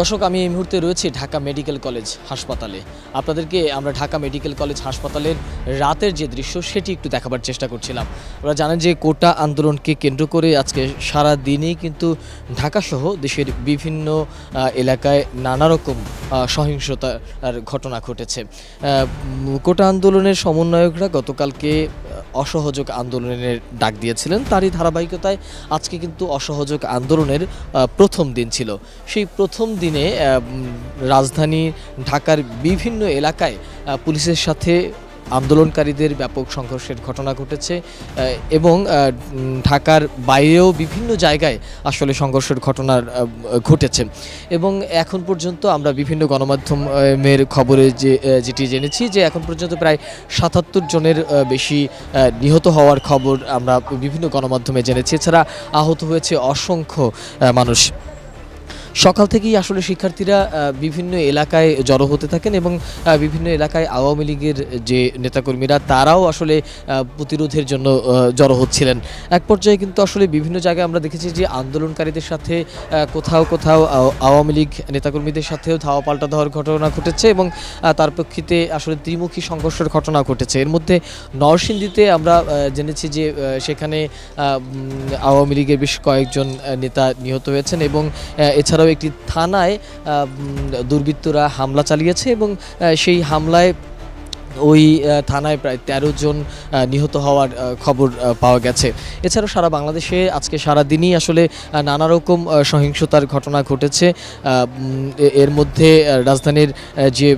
দর্শক, আমি এই মুহূর্তে রয়েছি ঢাকা মেডিকেল কলেজ হাসপাতালে। আপনাদেরকে আমরা ঢাকা মেডিকেল কলেজ হাসপাতালের রাতের যে দৃশ্য সেটি একটু দেখাবার চেষ্টা করছিলাম। আপনারা জানেন যে কোটা আন্দোলনকে কেন্দ্র করে আজকে সারা দিনেই কিন্তু ঢাকাসহ দেশের বিভিন্ন এলাকায় নানা রকম সহিংসতার ঘটনা ঘটেছে। কোটা আন্দোলনের সমন্বয়করা গতকালকে অসহযোগ আন্দোলনের ডাক দিয়েছিলেন, তারই ধারাবাহিকতায় আজকে কিন্তু অসহযোগ আন্দোলনের প্রথম দিন ছিল। সেই প্রথম দিনে রাজধানী ঢাকার বিভিন্ন এলাকায় পুলিশের সাথে আন্দোলনকারীদের ব্যাপক সংঘর্ষের ঘটনা ঘটেছে এবং ঢাকার বাইরেও বিভিন্ন জায়গায় আসলে সংঘর্ষের ঘটনা ঘটেছে। এবং এখন পর্যন্ত আমরা বিভিন্ন গণমাধ্যমের খবরে যেটি জেনেছি যে এখন পর্যন্ত প্রায় ৭৭ জনের বেশি নিহত হওয়ার খবর আমরা বিভিন্ন গণমাধ্যমে জেনেছি। এছাড়া আহত হয়েছে অসংখ্য মানুষ। সকাল থেকেই আসলে শিক্ষার্থীরা বিভিন্ন এলাকায় জড়ো হতে থাকেন এবং বিভিন্ন এলাকায় আওয়ামী লীগের যে নেতাকর্মীরা তারাও আসলে প্রতিরোধের জন্য জড়ো হচ্ছিলেন। এক পর্যায়ে কিন্তু আসলে বিভিন্ন জায়গায় আমরা দেখেছি যে আন্দোলনকারীদের সাথে কোথাও কোথাও আওয়ামী লীগ নেতাকর্মীদের সাথেও ধাওয়া পাল্টা দেওয়ার ঘটনা ঘটেছে এবং তার প্রেক্ষিতে আসলে ত্রিমুখী সংঘর্ষের ঘটনা ঘটেছে। এর মধ্যে নরসিংদীতে আমরা জেনেছি যে সেখানে আওয়ামী লীগের বেশ কয়েকজন নেতা নিহত হয়েছেন এবং এছাড়াও একটি থানায় দুর্বৃত্তরা হামলা চালিয়েছে এবং সেই হামলায় ওই থানায় প্রায় ১৩ জন নিহত হওয়ার খবর পাওয়া গেছে। এছাড়াও সারা বাংলাদেশে আজকে সারা দিনই আসলে নানা রকম সহিংসতার ঘটনা ঘটেছে। এর মধ্যে রাজধানীর যে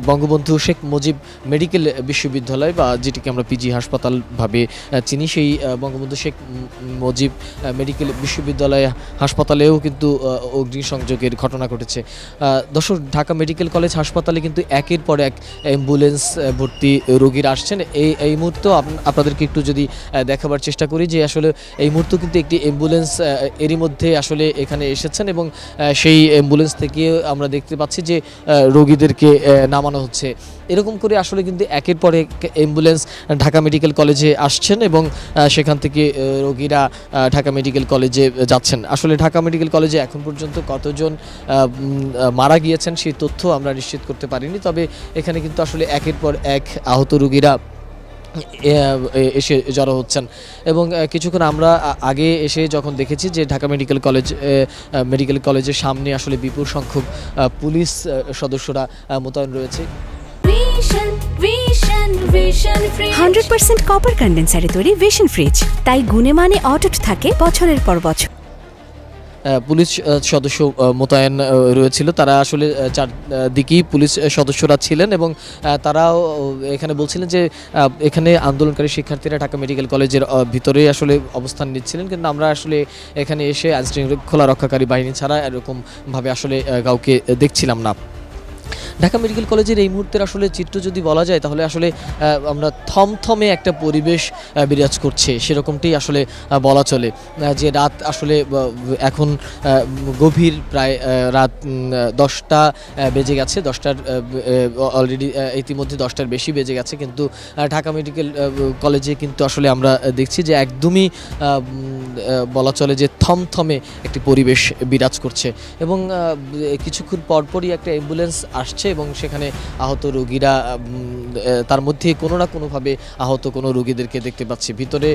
বঙ্গবন্ধু শেখ মুজিব মেডিকেল বিশ্ববিদ্যালয় বা যেটিকে আমরা পিজি হাসপাতাল ভাবে চিনি, সেই বঙ্গবন্ধু শেখ মুজিব মেডিকেল বিশ্ববিদ্যালয় হাসপাতালেও কিন্তু অগ্নিসংযোগের ঘটনা ঘটেছে। দর্শক, ঢাকা মেডিকেল কলেজ হাসপাতালে কিন্তু একের পর এক অ্যাম্বুলেন্স ভর্তি রোগীরা আসছেন। এই মুহূর্তে আপনাদেরকে একটু যদি দেখাবার চেষ্টা করি যে আসলে এই মুহূর্তে কিন্তু একটি অ্যাম্বুলেন্স এরই মধ্যে আসলে এখানে এসেছেন এবং সেই অ্যাম্বুলেন্স থেকে আমরা দেখতে পাচ্ছি যে রোগীদেরকে নামানো হচ্ছে। এরকম করে আসলে কিন্তু একের পর এক অ্যাম্বুলেন্স ঢাকা মেডিকেল কলেজে আসছেন এবং সেখান থেকে রোগীরা ঢাকা মেডিকেল কলেজে যাচ্ছেন। আসলে ঢাকা মেডিকেল কলেজে এখন পর্যন্ত কতজন মারা গিয়েছেন সেই তথ্য আমরা নিশ্চিত করতে পারিনি, তবে এখানে কিন্তু আসলে একের পর এক আহত রোগীরা এসে জড়ো হচ্ছেন। এবং কিছুক্ষণ আমরা আগে এসে যখন দেখেছি যে ঢাকা মেডিকেল কলেজের সামনে আসলে বিপুল সংখ্যক পুলিশ সদস্যরা মোতায়েন রয়েছে। 100% কপার কন্ডেন্সারে তৈরি ভিশন ফ্রিজ, তাই গুণে মানে অটুট থাকে বছরের পর বছর। পুলিশ সদস্য মোতায়েন রয়েছিল, তারা আসলে চারদিকেই পুলিশ সদস্যরা ছিলেন এবং তারাও এখানে বলছিলেন যে এখানে আন্দোলনকারী শিক্ষার্থীরা ঢাকা মেডিকেল কলেজের ভিতরে আসলে অবস্থান নিচ্ছিলেন, কিন্তু আমরা আসলে এখানে এসে আইনশৃঙ্খলা রক্ষাকারী বাহিনী ছাড়া এরকমভাবে আসলে কাউকে দেখছিলাম না। ঢাকা মেডিকেল কলেজের এই মুহূর্তের আসলে চিত্র যদি বলা যায় তাহলে আসলে আমরা থমথমে একটা পরিবেশ বিরাজ করছে সেরকমটাই আসলে বলা চলে। যে রাত আসলে এখন গভীর, প্রায় রাত 10টা বেজে গেছে, 10টার অলরেডি ইতিমধ্যে 10টার বেশি বেজে গেছে, কিন্তু ঢাকা মেডিকেল কলেজে কিন্তু আসলে আমরা দেখছি যে একদমই বলা চলে যে থমথমে একটি পরিবেশ বিরাজ করছে এবং কিছুক্ষণ পরপরই একটা অ্যাম্বুলেন্স আসছে এবং সেখানে আহত রোগীরা, তার মধ্যে কোনো না কোনোভাবে আহত কোনো রোগীদেরকে দেখতে পাচ্ছি। ভিতরে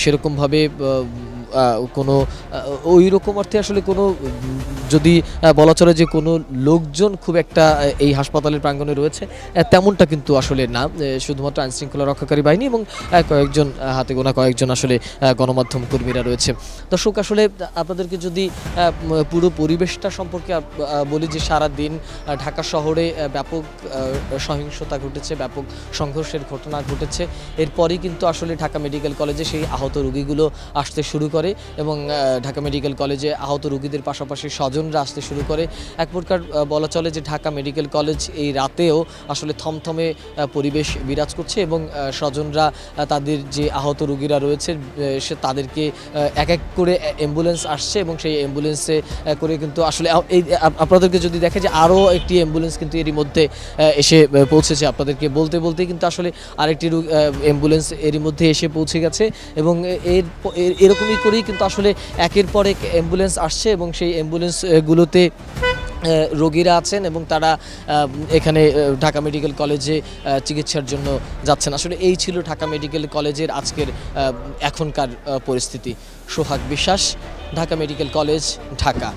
সেরকমভাবে কোনো ওই রকম অর্থে আসলে কোনো যদি বলা চলে যে কোনো লোকজন খুব একটা এই হাসপাতালের প্রাঙ্গণে রয়েছে তেমনটা কিন্তু আসলে না, শুধুমাত্র আইনশৃঙ্খলা রক্ষাকারী বাহিনী এবং কয়েকজন হাতে গোনা কয়েকজন আসলে গণমাধ্যম কর্মীরা রয়েছে। দর্শক, আসলে আপনাদেরকে যদি পুরো পরিবেশটা সম্পর্কে বলি যে সারা দিন ঢাকা শহরে ব্যাপক সহিংসতা ঘটেছে, ব্যাপক সংঘর্ষের ঘটনা ঘটেছে। এরপরই কিন্তু আসলে ঢাকা মেডিকেল কলেজে সেই আহত রোগীগুলো আসতে শুরু করে এবং ঢাকা মেডিকেল কলেজে আহত রোগীদের পাশাপাশি স্বজনরা আসতে শুরু করে। এক প্রকার বলা চলে যে ঢাকা মেডিকেল কলেজ এই রাতেও আসলে থমথমে পরিবেশ বিরাজ করছে এবং স্বজনরা তাদের যে আহত রোগীরা রয়েছে সে তাদেরকে এক এক করে অ্যাম্বুলেন্স আসছে এবং সেই অ্যাম্বুলেন্সে করে কিন্তু আসলে এই আপনাদেরকে যদি দেখে যে আরও একটি অ্যাম্বুলেন্স কিন্তু এরই মধ্যে এসে পৌঁছেছে। আপনাদেরকে বলতে বলতে কিন্তু আসলে আরেকটি অ্যাম্বুলেন্স এরই মধ্যে এসে পৌঁছে গেছে এবং এরকমই করেই কিন্তু আসলে একের পর এক অ্যাম্বুলেন্স আসছে এবং সেই অ্যাম্বুলেন্সগুলোতে রোগীরা আছেন এবং তারা এখানে ঢাকা মেডিকেল কলেজে চিকিৎসার জন্য যাচ্ছেন। আসলে এই ছিল ঢাকা মেডিকেল কলেজের আজকের এখনকার পরিস্থিতি। সোহাগ বিশ্বাস, ঢাকা মেডিকেল কলেজ, ঢাকা।